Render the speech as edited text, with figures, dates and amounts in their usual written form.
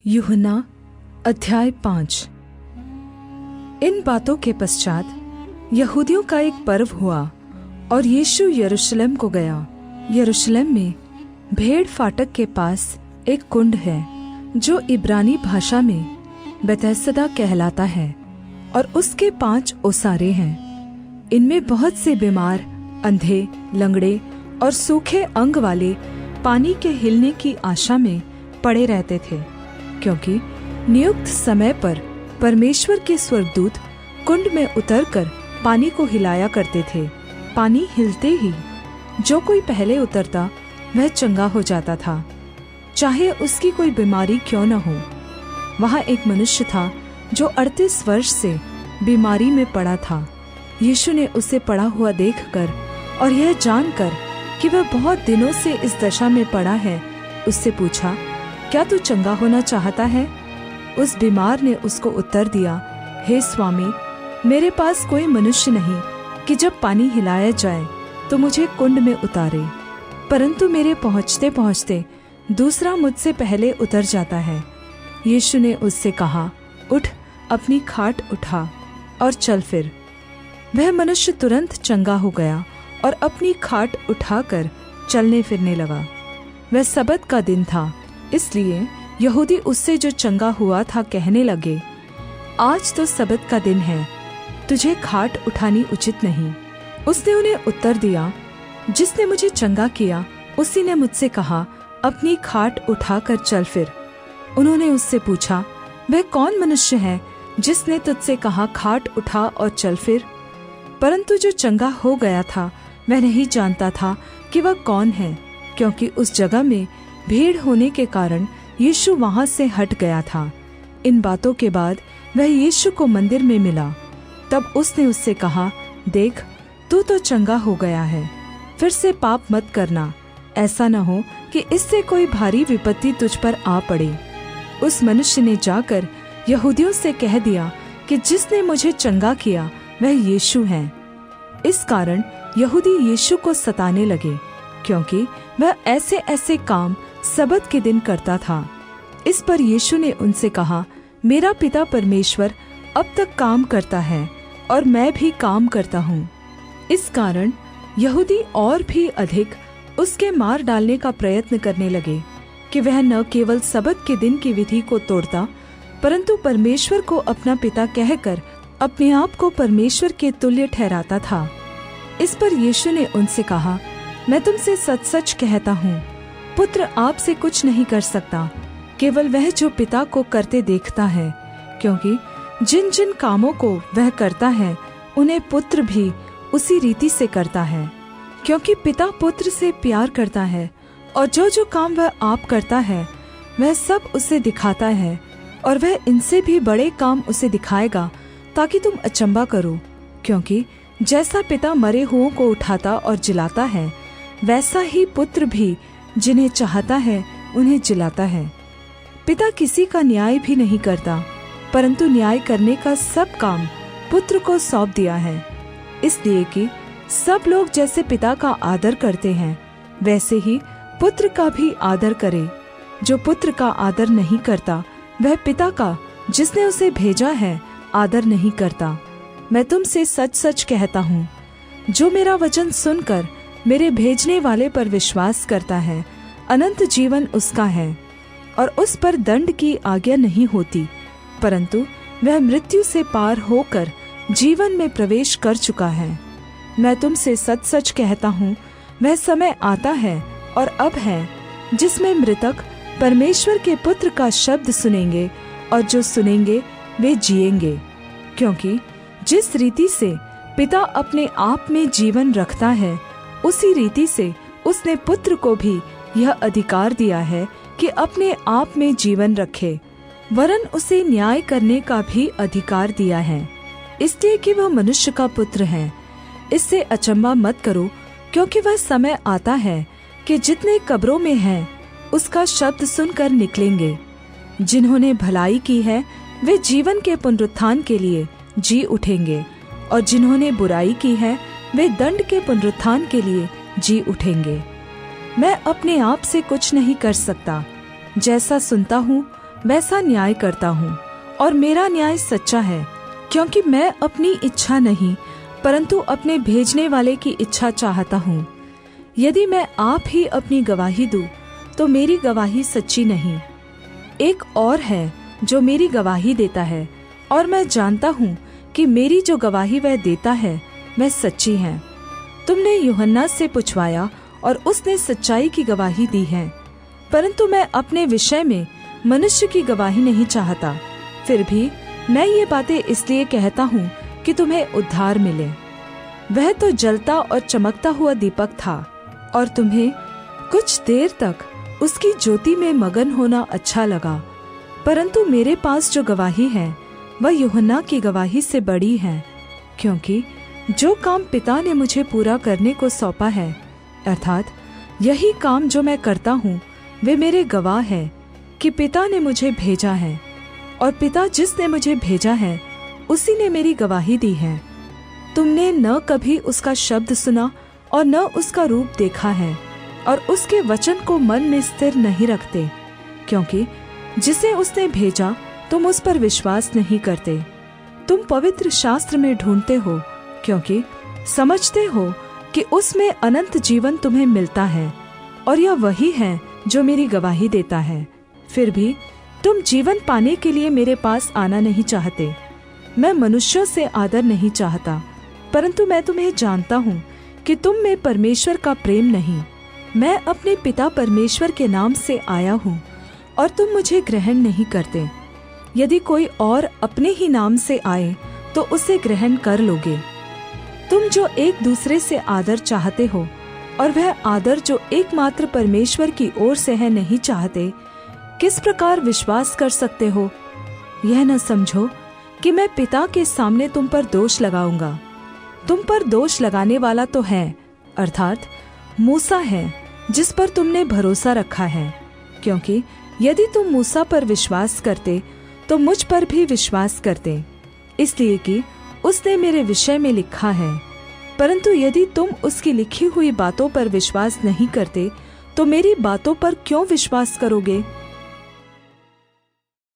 यूहन्ना अध्याय 5। इन बातों के पश्चात यहूदियों का एक पर्व हुआ और यीशु यरूशलेम को गया। यरूशलेम में भेड़ फाटक के पास एक कुंड है जो इब्रानी भाषा में बेतहसदा कहलाता है और उसके 5 ओसारे हैं। इनमें बहुत से बीमार, अंधे, लंगड़े और सूखे अंग वाले पानी के हिलने की आशा में पड़े रहते थे, क्योंकि नियुक्त समय पर परमेश्वर के स्वर्गदूत कुंड में उतरकर पानी को हिलाया करते थे। पानी हिलते ही जो कोई पहले उतरता वह चंगा हो जाता था, चाहे उसकी कोई बीमारी क्यों न हो। वहाँ एक मनुष्य था जो 38 वर्ष से बीमारी में पड़ा था। यीशु ने उसे पड़ा हुआ देखकर और यह जानकर कि वह बहुत दिनों से इस दशा में पड़ा है, उससे पूछा, क्या तू चंगा होना चाहता है? उस बीमार ने उसको उत्तर दिया, हे स्वामी, मेरे पास कोई मनुष्य नहीं कि जब पानी हिलाया जाए तो मुझे कुंड में उतारे, परंतु मेरे पहुँचते पहुँचते दूसरा मुझसे पहले उतर जाता है। यीशु ने उससे कहा, उठ, अपनी खाट उठा और चल फिर। वह मनुष्य तुरंत चंगा हो गया और अपनी खाट उठाकर चलने फिरने लगा। वह सबत का दिन था, इसलिए यहूदी उससे जो चंगा हुआ था कहने लगे, आज तो सबत का दिन है, तुझे खाट उठानी उचित नहीं। उसने उन्हें उत्तर दिया, जिसने मुझे चंगा किया उसी ने मुझसे कहा, अपनी खाट उठाकर चल फिर। उन्होंने उससे पूछा, वह कौन मनुष्य है जिसने तुझसे कहा, खाट उठा और चल फिर? परंतु जो चंगा हो गया था वह नहीं जानता था कि वह कौन है, क्योंकि उस जगह में भीड़ होने के कारण यीशु वहां से हट गया था। इन बातों के बाद वह यीशु को मंदिर में मिला। तब उसने उससे कहा, देख, तू तो चंगा हो गया है, फिर से पाप मत करना, ऐसा न हो कि इससे कोई भारी विपत्ति तुझ पर आ पड़े। उस मनुष्य ने जाकर यहूदियों से कह दिया कि जिसने मुझे चंगा किया वह यीशु है। इस कारण यहूदी यीशु को सताने लगे, क्योंकि वह ऐसे ऐसे काम सबत के दिन करता था। इस पर यीशु ने उनसे कहा, मेरा पिता परमेश्वर अब तक काम करता है और मैं भी काम करता हूँ। इस कारण यहूदी और भी अधिक उसके मार डालने का प्रयत्न करने लगे कि वह न केवल सबत के दिन की विधि को तोड़ता, परंतु परमेश्वर को अपना पिता कहकर अपने आप को परमेश्वर के तुल्य ठहराता था। इस पर यीशु ने उनसे कहा, मैं तुमसे सच सच कहता हूँ, पुत्र आपसे कुछ नहीं कर सकता, केवल वह जो पिता को करते देखता है, क्योंकि जिन जिन कामों को वह करता है उन्हें पुत्र भी उसी रीति से करता है, क्योंकि पिता पुत्र से प्यार करता है और जो जो काम वह आप करता है वह सब उसे दिखाता है, और वह इनसे भी बड़े काम उसे दिखाएगा, ताकि तुम अचंभा करो। क्योंकि जैसा पिता मरे हुओं को उठाता और जिलाता है, वैसा ही पुत्र भी जिन्हें चाहता है उन्हें जिलाता है। पिता किसी का न्याय भी नहीं करता, परंतु न्याय करने का सब काम पुत्र को सौंप दिया है, इसलिए कि सब लोग जैसे पिता का आदर करते हैं वैसे ही पुत्र का भी आदर करे। जो पुत्र का आदर नहीं करता वह पिता का जिसने उसे भेजा है आदर नहीं करता। मैं तुमसे सच सच कहता हूँ, जो मेरा वचन सुनकर मेरे भेजने वाले पर विश्वास करता है, अनंत जीवन उसका है और उस पर दंड की आज्ञा नहीं होती, परंतु वह मृत्यु से पार होकर जीवन में प्रवेश कर चुका है। मैं तुमसे सच सच कहता हूँ, वह समय आता है और अब है जिसमें मृतक परमेश्वर के पुत्र का शब्द सुनेंगे, और जो सुनेंगे वे जिएंगे। क्योंकि जिस रीति से पिता अपने आप में जीवन रखता है, उसी रीति से उसने पुत्र को भी यह अधिकार दिया है कि अपने आप में जीवन रखे, वरन उसे न्याय करने का भी अधिकार दिया है, इसलिए कि वह मनुष्य का पुत्र है। इससे अचंभा मत करो, क्योंकि वह समय आता है कि जितने कब्रों में हैं उसका शब्द सुनकर निकलेंगे। जिन्होंने भलाई की है वे जीवन के पुनरुत्थान के लिए जी उठेंगे, और जिन्होंने बुराई की है वे दंड के पुनरुत्थान के लिए जी उठेंगे। मैं अपने आप से कुछ नहीं कर सकता, जैसा सुनता हूँ वैसा न्याय करता हूँ, और मेरा न्याय सच्चा है, क्योंकि मैं अपनी इच्छा नहीं परंतु अपने भेजने वाले की इच्छा चाहता हूँ। यदि मैं आप ही अपनी गवाही दूँ तो मेरी गवाही सच्ची नहीं। एक और है जो मेरी गवाही देता है, और मैं जानता हूँ कि मेरी जो गवाही वह देता है वह सच्ची है। तुमने यूहन्ना से पूछवाया और उसने सच्चाई की गवाही दी है, परंतु मैं अपने विषय में मनुष्य की गवाही नहीं चाहता। फिर भी मैं ये बातें इसलिए कहता हूँ कि तुम्हें उद्धार मिले। वह तो जलता और चमकता हुआ दीपक था, और तुम्हें कुछ देर तक उसकी ज्योति में मगन होना अच्छा लगा, परंतु मेरे पास जो गवाही है वह यूहन्ना की गवाही से बड़ी है, क्योंकि जो काम पिता ने मुझे पूरा करने को सौंपा है, अर्थात यही काम जो मैं करता हूँ, वे मेरे गवाह है कि पिता ने मुझे भेजा है, और पिता जिसने मुझे भेजा है उसी ने मेरी गवाही दी है। तुमने न कभी उसका शब्द सुना और न उसका रूप देखा है, और उसके वचन को मन में स्थिर नहीं रखते, क्योंकि जिसे उसने भेजा तुम उस पर विश्वास नहीं करते। तुम पवित्र शास्त्र में ढूंढते हो, क्योंकि समझते हो कि उसमें अनंत जीवन तुम्हें मिलता है, और यह वही है जो मेरी गवाही देता है। फिर भी तुम जीवन पाने के लिए मेरे पास आना नहीं चाहते। मैं मनुष्यों से आदर नहीं चाहता, परंतु मैं तुम्हें जानता हूँ कि तुम में परमेश्वर का प्रेम नहीं। मैं अपने पिता परमेश्वर के नाम से आया हूँ, और तुम मुझे ग्रहण नहीं करते। यदि कोई और अपने ही नाम से आए तो उसे ग्रहण कर लोगे। तुम जो एक दूसरे से आदर चाहते हो, और वह आदर जो एकमात्र परमेश्वर की ओर से है नहीं चाहते, किस प्रकार विश्वास कर सकते हो? यह न समझो कि मैं पिता के सामने तुम पर दोष लगाऊंगा। तुम पर दोष लगाने वाला तो है, अर्थात मूसा है, जिस पर तुमने भरोसा रखा है। क्योंकि यदि तुम मूसा पर विश्वास करते तो मुझ पर भी विश्वास करते, इसलिए कि उसने मेरे विषय में लिखा है। परंतु यदि तुम उसकी लिखी हुई बातों पर विश्वास नहीं करते तो मेरी बातों पर क्यों विश्वास करोगे?